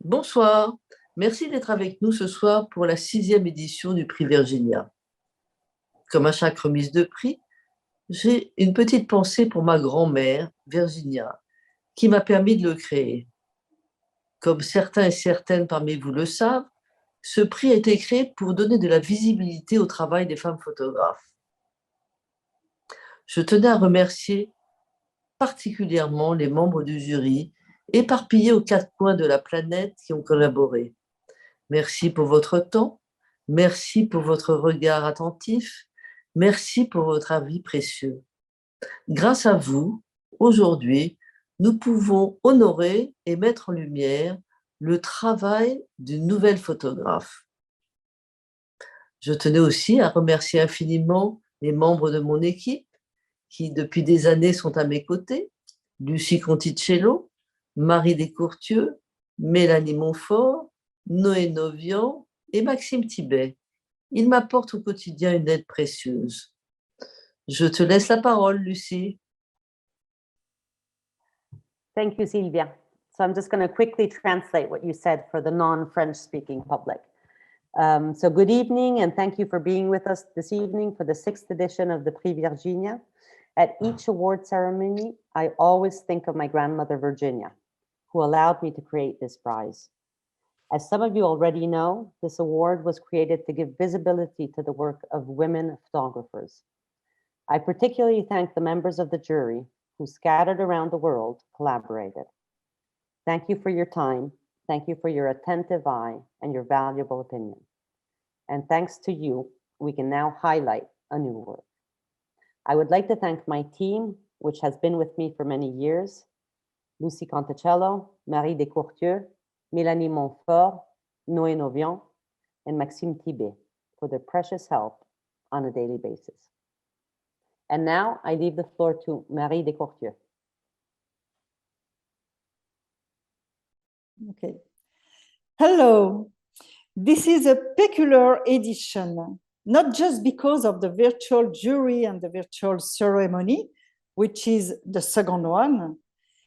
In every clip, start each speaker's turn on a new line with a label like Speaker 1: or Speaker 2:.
Speaker 1: Bonsoir, merci d'être avec nous ce soir pour la 6e édition du Prix Virginia. Comme à chaque remise de prix, j'ai une petite pensée pour ma grand-mère, Virginia, qui m'a permis de le créer. Comme certains et certaines parmi vous le savent, ce prix a été créé pour donner de la visibilité au travail des femmes photographes. Je tenais à remercier particulièrement les membres du jury, éparpillés aux 4 coins de la planète qui ont collaboré. Merci pour votre temps, merci pour votre regard attentif, merci pour votre avis précieux. Grâce à vous, aujourd'hui, nous pouvons honorer et mettre en lumière le travail d'une nouvelle photographe. Je tenais aussi à remercier infiniment les membres de mon équipe qui, depuis des années, sont à mes côtés. Lucie Conticello, Marie Descourtieux, Mélanie Montfort, Noé Novian et Maxime Thibet. Ils m'apportent au quotidien une aide précieuse. Je te laisse la parole, Lucie.
Speaker 2: Thank you, Sylvia. So I'm just going to quickly translate what you said for the non-French speaking public. So good evening, and thank you for being with us this evening for the 6th edition of the Prix Virginia. At each award ceremony, I always think of my grandmother, Virginia, who allowed me to create this prize. As some of you already know, this award was created to give visibility to the work of women photographers. I particularly thank the members of the jury who, scattered around the world, collaborated. Thank you for your time. Thank you for your attentive eye and your valuable opinion. And thanks to you, we can now highlight a new work. I would like to thank my team, which has been with me for many years: Lucie Conticello, Marie Descourtieux, Mélanie Montfort, Noé Novian, and Maxime Thibet, for their precious help on a daily basis. And now I leave the floor to Marie Descourtieux.
Speaker 3: Okay. Hello. This is a peculiar edition, not just because of the virtual jury and the virtual ceremony, which is the second one,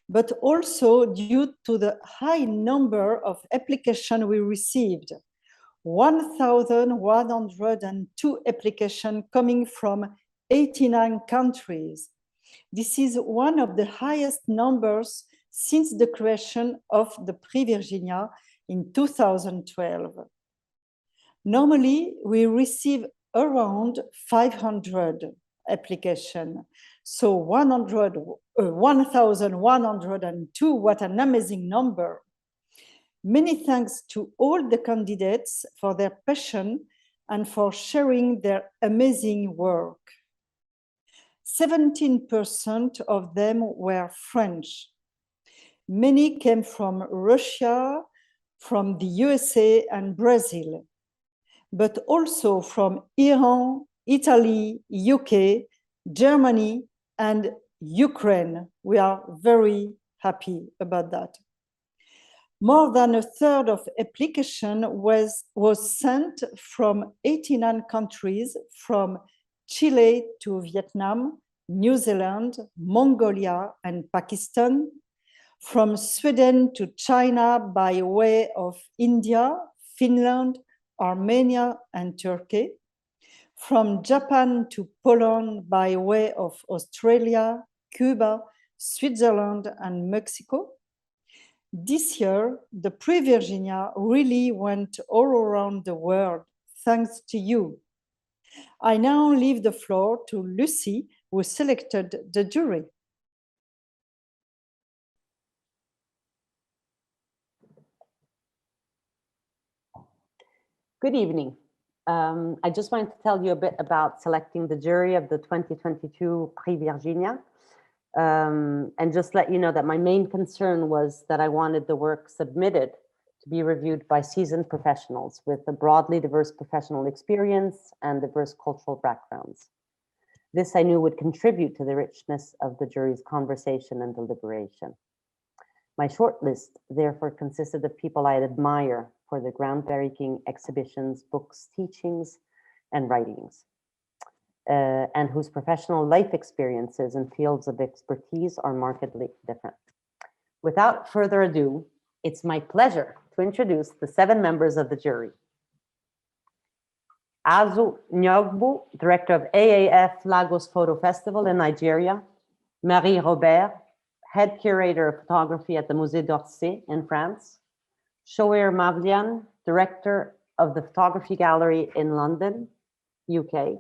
Speaker 3: but also due to the high number of applications we received. 1,102 applications coming from 89 countries. This is one of the highest numbers since the creation of the Prix Virginia in 2012. Normally, we receive around 500 applications. So 1,102, what an amazing number. Many thanks to all the candidates for their passion and for sharing their amazing work. 17% of them were French. Many came from Russia, from the USA and Brazil, but also from Iran, Italy, UK, Germany, and Ukraine. We are very happy about that. More than a third of application was sent from 89 countries, from Chile to Vietnam, New Zealand, Mongolia, and Pakistan, from Sweden to China by way of India, Finland, Armenia, and Turkey, from Japan to Poland by way of Australia, Cuba, Switzerland, and Mexico. This year, the Prix Virginia really went all around the world, thanks to you. I now leave the floor to Lucie, who selected the jury.
Speaker 2: Good evening. I just wanted to tell you a bit about selecting the jury of the 2022 Prix Virginia. And just let you know that my main concern was that I wanted the work submitted to be reviewed by seasoned professionals with a broadly diverse professional experience and diverse cultural backgrounds. This I knew would contribute to the richness of the jury's conversation and deliberation. My shortlist therefore consisted of people I admire for their groundbreaking exhibitions, books, teachings, and writings, and whose professional life experiences and fields of expertise are markedly different. Without further ado, it's my pleasure to introduce the 7 members of the jury. Azu Nyogbu, director of AAF Lagos Photo Festival in Nigeria. Marie Robert, head curator of photography at the Musée d'Orsay in France. Shoair Mavlian, director of the Photography Gallery in London, UK.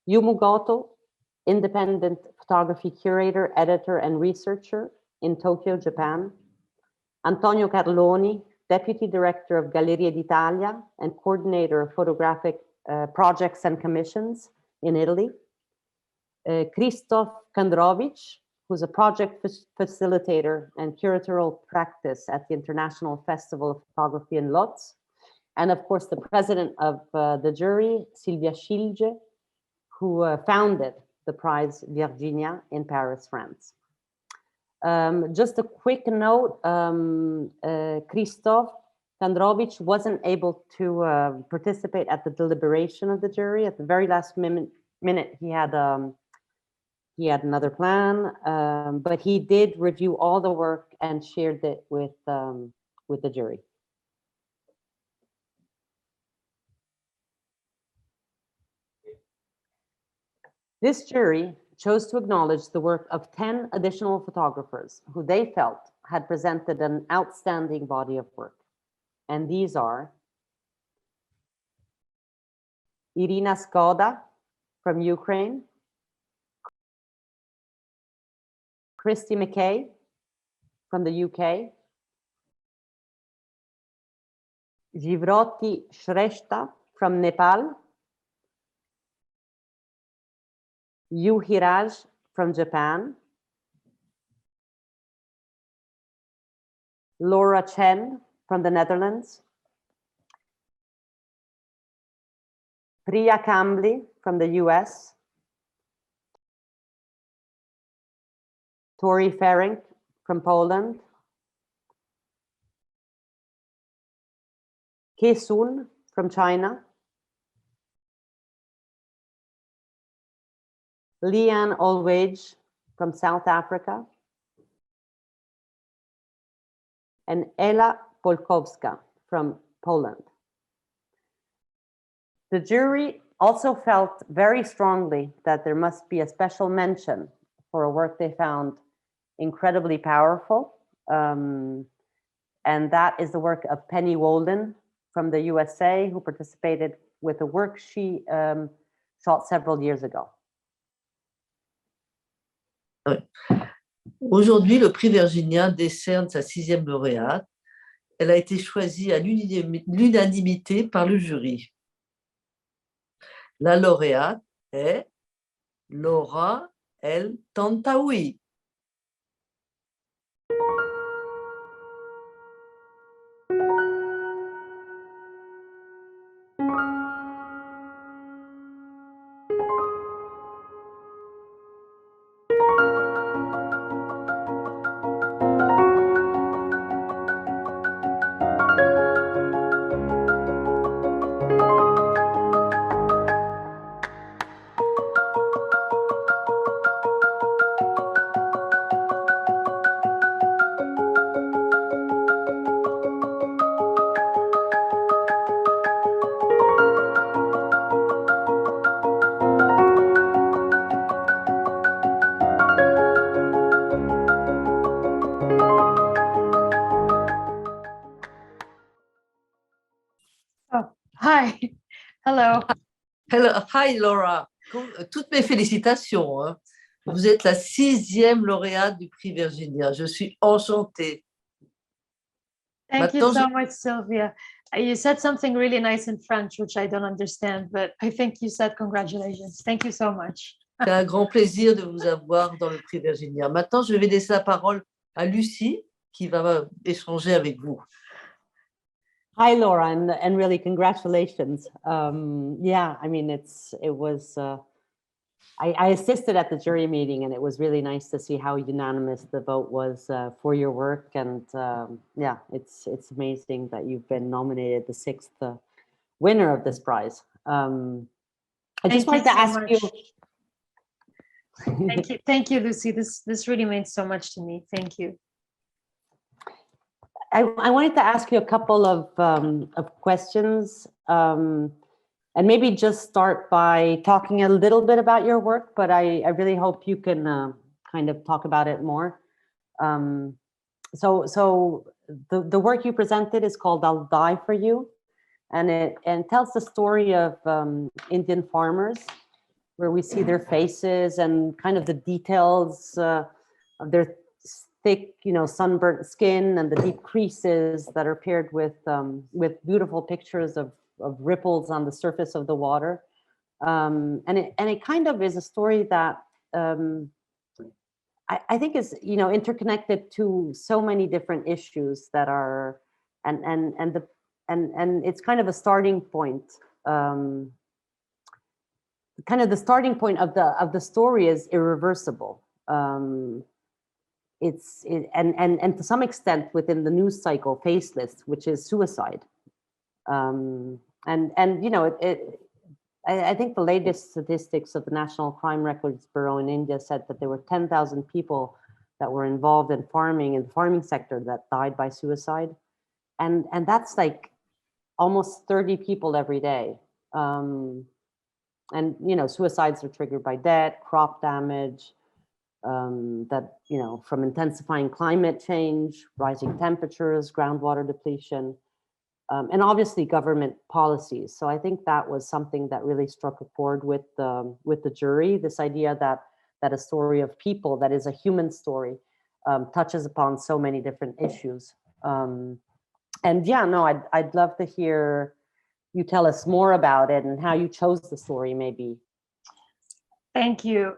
Speaker 2: Yumu Goto, independent photography curator, editor, and researcher in Tokyo, Japan. Antonio Carloni, deputy director of Gallerie d'Italia and coordinator of photographic projects and commissions in Italy. Krzysztof Kandrovic, who's a project facilitator and curatorial practice at the International Festival of Photography in Lodz. And of course, the president of the jury, Silvia Schilge, who founded the Prix Virginia in Paris, France. Just a quick note, Krzysztof Kandrovic wasn't able to participate at the deliberation of the jury. At the very last minute he had another plan, but he did review all the work and shared it with the jury. This jury chose to acknowledge the work of 10 additional photographers who they felt had presented an outstanding body of work. And these are Irina Skoda from Ukraine, Christy McKay from the UK, Jivroti Shrestha from Nepal, Yu Hiraj from Japan, Laura Chen from the Netherlands, Priya Kambli from the US, Tori Ferenc from Poland, Ke Sun from China, Leanne Olwage from South Africa, and Ela Polkowska from Poland. The jury also felt very strongly that there must be a special mention for a work they found incredibly powerful, and that is the work of Penny Wolden from the USA, who participated with a work she shot several years ago.
Speaker 1: Aujourd'hui, le Prix Virginia décerne sa 6e lauréate. Elle a été choisie à l'unanimité par le jury. La lauréate est Laura El Tantaoui.
Speaker 4: Hi. Hello.
Speaker 1: Hello. Hi Laura. Toutes mes félicitations. Hein. Vous êtes la 6e lauréate du Prix Virginia. Je suis enchantée.
Speaker 4: Thank you so much, Sylvia. You said something really nice in French, which I don't understand, but I think you said congratulations. Thank you so much.
Speaker 1: C'est un grand plaisir de vous avoir dans le Prix Virginia. Maintenant, je vais laisser la parole à Lucie, qui va échanger avec vous.
Speaker 2: Hi, Laura, and really congratulations. Yeah, I mean, I assisted at the jury meeting, and it was really nice to see how unanimous the vote was for your work. And yeah, it's amazing that you've been nominated the 6th winner of this prize. I just wanted to ask you.
Speaker 4: Thank you, Lucy. This really means so much to me. Thank you.
Speaker 2: I wanted to ask you a couple of questions, and maybe just start by talking a little bit about your work, but I really hope you can kind of talk about it more. So the work you presented is called I'll Die for You, and it tells the story of Indian farmers, where we see their faces and kind of the details of their thick, sunburnt skin and the deep creases that are paired with beautiful pictures of ripples on the surface of the water. And it kind of is a story that I think is, interconnected to so many different issues that are, and it's kind of a starting point. Kind of the starting point of the story is irreversible. And to some extent within the news cycle, faceless, which is suicide. I think the latest statistics of the National Crime Records Bureau in India said that there were 10,000 people that were involved in the farming sector that died by suicide. And that's like almost 30 people every day. Suicides are triggered by debt, crop damage, from intensifying climate change, rising temperatures, groundwater depletion, and obviously government policies. So I think that was something that really struck a chord with the jury, this idea that a story of people, that is a human story, touches upon so many different issues. I'd love to hear you tell us more about it and how you chose the story, maybe.
Speaker 4: Thank you.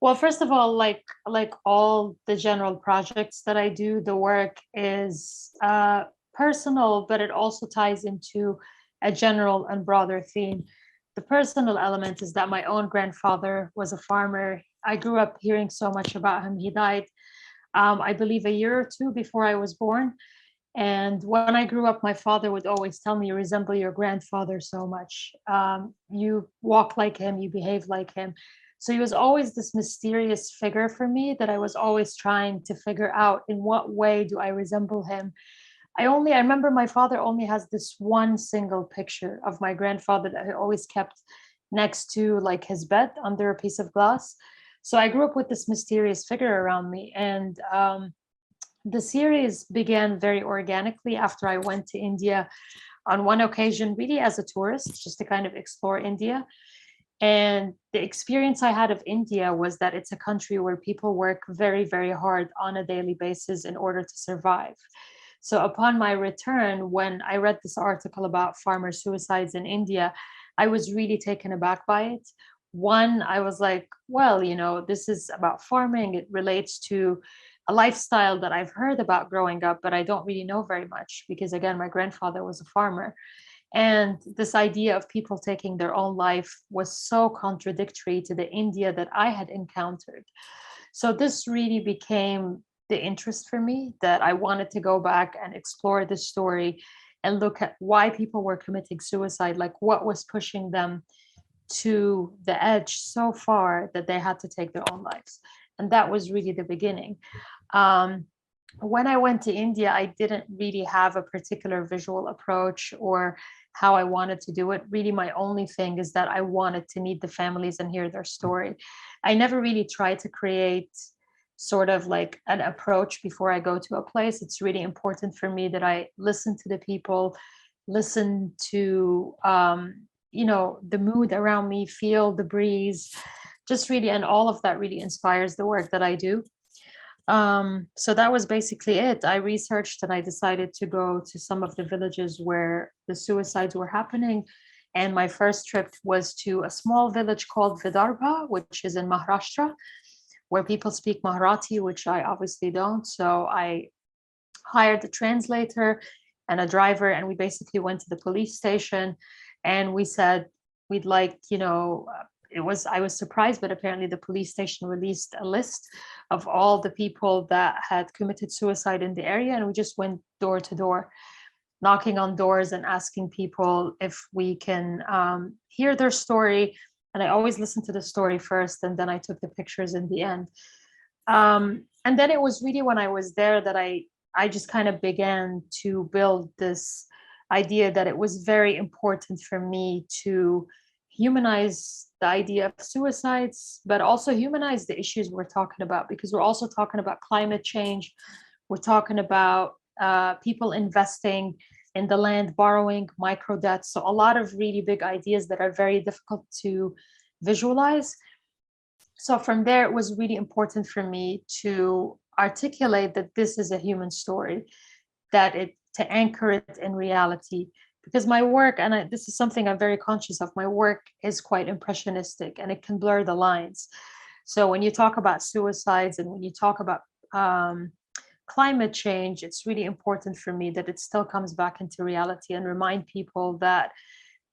Speaker 4: Well, first of all, like all the general projects that I do, the work is personal, but it also ties into a general and broader theme. The personal element is that my own grandfather was a farmer. I grew up hearing so much about him. He died, I believe, a year or two before I was born. And when I grew up, my father would always tell me, you resemble your grandfather so much. You walk like him, you behave like him. So he was always this mysterious figure for me that I was always trying to figure out, in what way do I resemble him? I remember my father only has this one single picture of my grandfather that he always kept next to like his bed under a piece of glass. So I grew up with this mysterious figure around me. And the series began very organically after I went to India on one occasion, really as a tourist, just to kind of explore India. And the experience I had of India was that it's a country where people work very, very hard on a daily basis in order to survive. So upon my return, when I read this article about farmer suicides in India, I was really taken aback by it. One, I was like, well, this is about farming. It relates to a lifestyle that I've heard about growing up, but I don't really know very much because, again, my grandfather was a farmer. And this idea of people taking their own life was so contradictory to the India that I had encountered. So this really became the interest for me, that I wanted to go back and explore the story and look at why people were committing suicide, like what was pushing them to the edge so far that they had to take their own lives. And that was really the beginning. When I went to India, I didn't really have a particular visual approach or how I wanted to do it. Really, my only thing is that I wanted to meet the families and hear their story. I never really tried to create sort of like an approach before I go to a place. It's really important for me that I listen to the people, listen to, the mood around me, feel the breeze, just really, and all of that really inspires the work that I do. So that was basically it. I researched and I decided to go to some of the villages where the suicides were happening. And my first trip was to a small village called Vidarbha, which is in Maharashtra, where people speak Marathi, which I obviously don't. So I hired a translator and a driver, and we basically went to the police station and we said, we'd like, I was surprised, but apparently the police station released a list of all the people that had committed suicide in the area. And we just went door to door, knocking on doors and asking people if we can hear their story. And I always listened to the story first, and then I took the pictures in the end. And then it was really when I was there that I I just kind of began to build this idea that it was very important for me to humanize the idea of suicides, but also humanize the issues we're talking about, because we're also talking about climate change. We're talking about people investing in the land, borrowing micro debts. So a lot of really big ideas that are very difficult to visualize. So from there, it was really important for me to articulate that this is a human story, that it to anchor it in reality. Because my work, and this is something I'm very conscious of, my work is quite impressionistic and it can blur the lines. So when you talk about suicides and when you talk about climate change, it's really important for me that it still comes back into reality and remind people that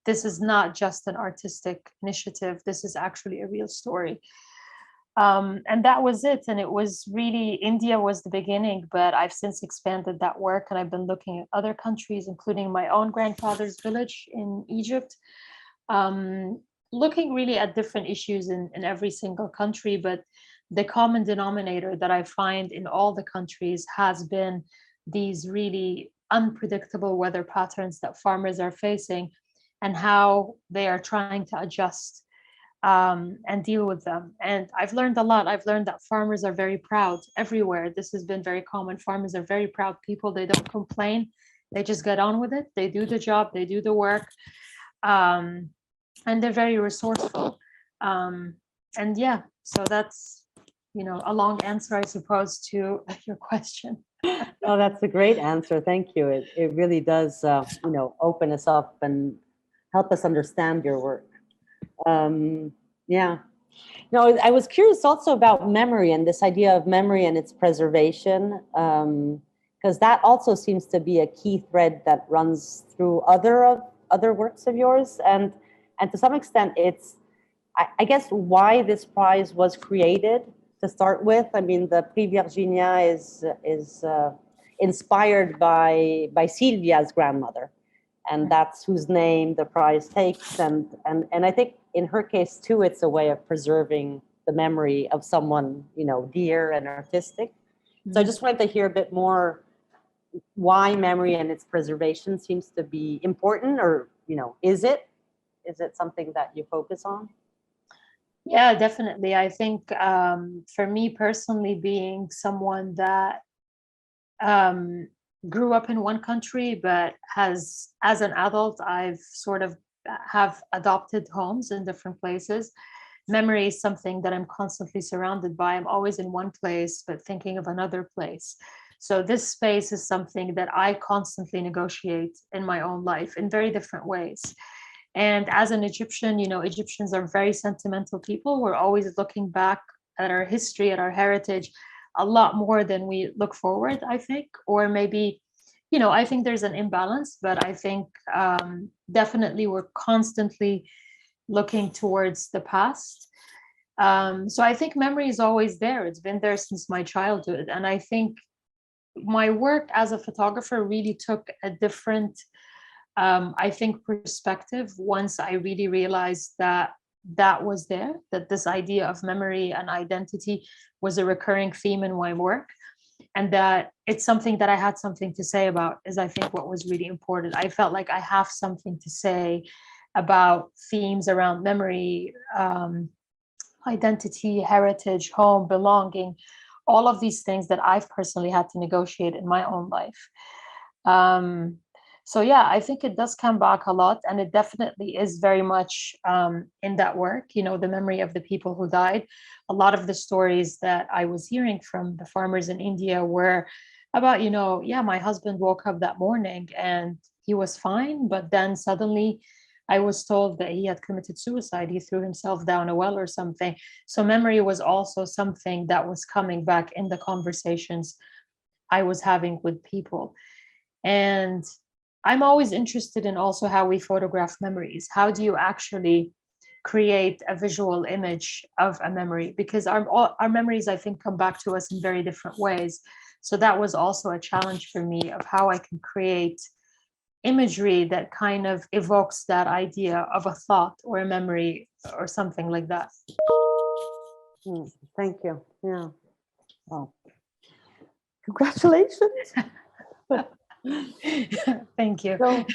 Speaker 4: this is not just an artistic initiative. This is actually a real story. And that was it. And it was really, India was the beginning, but I've since expanded that work and I've been looking at other countries, including my own grandfather's village in Egypt, looking really at different issues in every single country. But the common denominator that I find in all the countries has been these really unpredictable weather patterns that farmers are facing and how they are trying to adjust and deal with them. And I've learned a lot. I've learned that farmers are very proud everywhere. This has been very common. Farmers are very proud people. They don't complain. They just get on with it. They do the job. They do the work. And they're very resourceful. And yeah, so that's, a long answer, I suppose, to your question.
Speaker 2: No, that's a great answer. Thank you. It really does, open us up and help us understand your work. Yeah. No, I was curious also about memory and this idea of memory and its preservation, because that also seems to be a key thread that runs through other works of yours, and to some extent, it's I guess why this prize was created to start with. I mean, the Prix Virginia is inspired by Sylvia's grandmother. And that's whose name the prize takes. And I think in her case too, it's a way of preserving the memory of someone, dear and artistic. Mm-hmm. So I just wanted to hear a bit more why memory and its preservation seems to be important, or, is it something that you focus on?
Speaker 4: Yeah, definitely. I think for me personally, being someone that grew up in one country, but as an adult, I've sort of have adopted homes in different places. Memory is something that I'm constantly surrounded by. I'm always in one place, but thinking of another place. So this space is something that I constantly negotiate in my own life in very different ways. And as an Egyptian, Egyptians are very sentimental people. We're always looking back at our history, at our heritage, a lot more than we look forward, I think. Or maybe, I think there's an imbalance, but I think definitely we're constantly looking towards the past. So I think memory is always there. It's been there since my childhood. And I think my work as a photographer really took a different, perspective once I really realized that was there, that this idea of memory and identity was a recurring theme in my work, and that it's something that I had something to say about is, I think, what was really important. I felt like I have something to say about themes around memory, identity, heritage, home, belonging, all of these things that I've personally had to negotiate in my own life. So yeah, I think it does come back a lot, and it definitely is very much in that work, the memory of the people who died. A lot of the stories that I was hearing from the farmers in India were about, my husband woke up that morning and he was fine, but then suddenly I was told that he had committed suicide. He threw himself down a well or something. So memory was also something that was coming back in the conversations I was having with people. And I'm always interested in also how we photograph memories. How do you actually create a visual image of a memory? Because our memories, I think, come back to us in very different ways. So that was also a challenge for me of how I can create imagery that kind of evokes that idea of a thought or a memory or something like that.
Speaker 2: Thank you. Yeah. Oh. Congratulations.
Speaker 4: Thank you.
Speaker 2: So,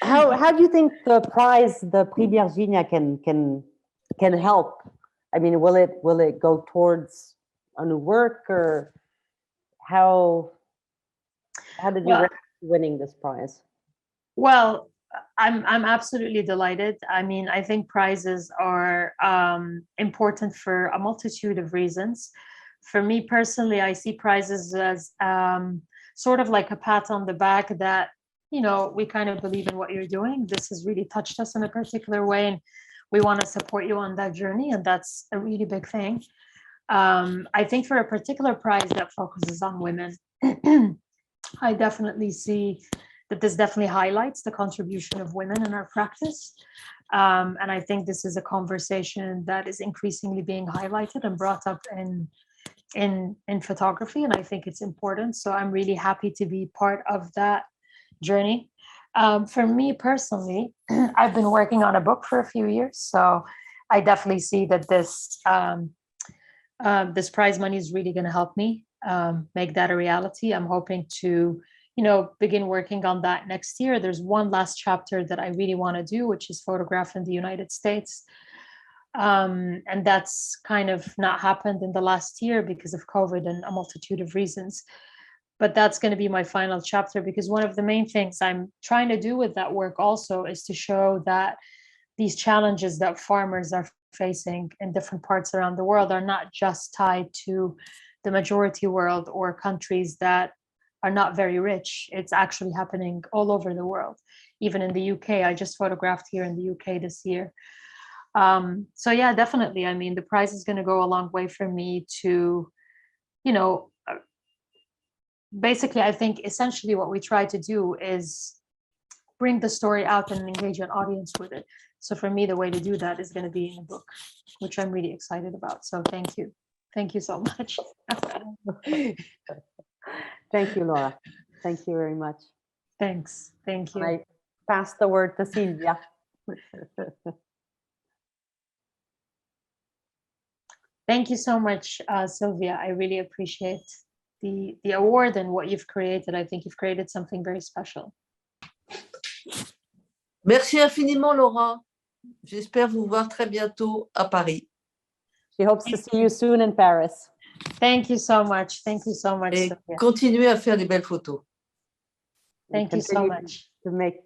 Speaker 2: how do you think the prize, the Prix Virginia, can help? I mean, will it go towards a new work, or how did you
Speaker 4: Well,
Speaker 2: react to winning this prize?
Speaker 4: Well, I'm absolutely delighted. I mean, I think prizes are important for a multitude of reasons. For me personally, I see prizes as sort of like a pat on the back that, you know, we kind of believe in what you're doing. This has really touched us in a particular way, and we want to support you on that journey. And that's a really big thing. I think for a particular prize that focuses on women, I definitely see that this definitely highlights the contribution of women in our practice. And I think this is a conversation that is increasingly being highlighted and brought up in photography. And I think it's important. So I'm really happy to be part of that journey. For me personally, I've been working on a book for a few years. So I definitely see that this prize money is really going to help me make that a reality. I'm hoping to, you know, begin working on that next year. There's one last chapter that I really want to do, which is photograph in the United States. And that's kind of not happened in the last year because of COVID and a multitude of reasons. But that's going to be my final chapter, because one of the main things I'm trying to do with that work also is to show that these challenges that farmers are facing in different parts around the world are not just tied to the majority world or countries that are not very rich. It's actually happening all over the world, even in the UK. I just photographed here in the UK this year. So yeah, definitely. I mean, the prize is going to go a long way for me to, you know, basically, I think essentially what we try to do is bring the story out and engage an audience with it. So for me, the way to do that is going to be in a book, which I'm really excited about. So thank you. Thank you so much.
Speaker 2: Thank you, Laura. Thank you very much.
Speaker 4: Thanks. Thank you.
Speaker 2: I pass the word to Sylvia.
Speaker 4: Thank you so much, Sylvia. I really appreciate the award and what you've created. I think you've created something very special.
Speaker 1: Merci infiniment, Laura. J'espère vous voir très bientôt à Paris.
Speaker 2: She hopes to see you soon in Paris.
Speaker 4: Thank you so much. Thank you so much,
Speaker 1: Et
Speaker 4: Sylvia.
Speaker 1: continuez à faire des belles photos.
Speaker 4: Thank you so much.
Speaker 2: To make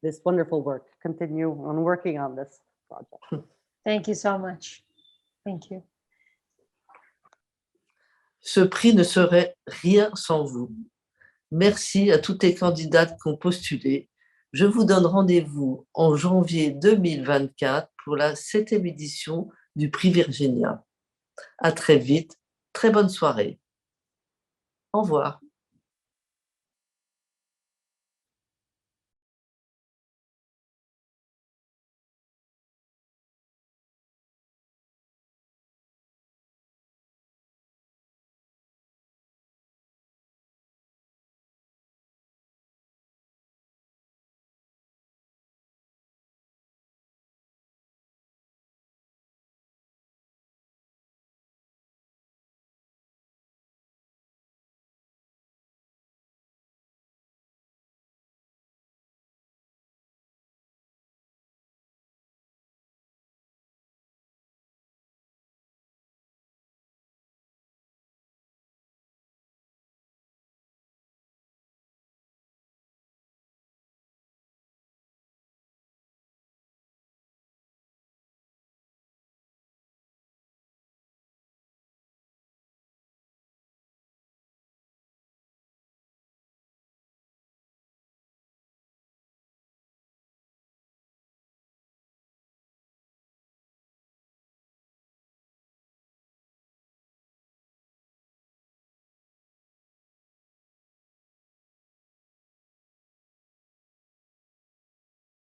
Speaker 2: this wonderful work. Continue on working on this project.
Speaker 4: Thank you so much. Thank you.
Speaker 1: Ce prix ne serait rien sans vous. Merci à toutes les candidates qui ont postulé. Je vous donne rendez-vous en janvier 2024 pour la 7e édition du Prix Virginia. À très vite. Très bonne soirée. Au revoir.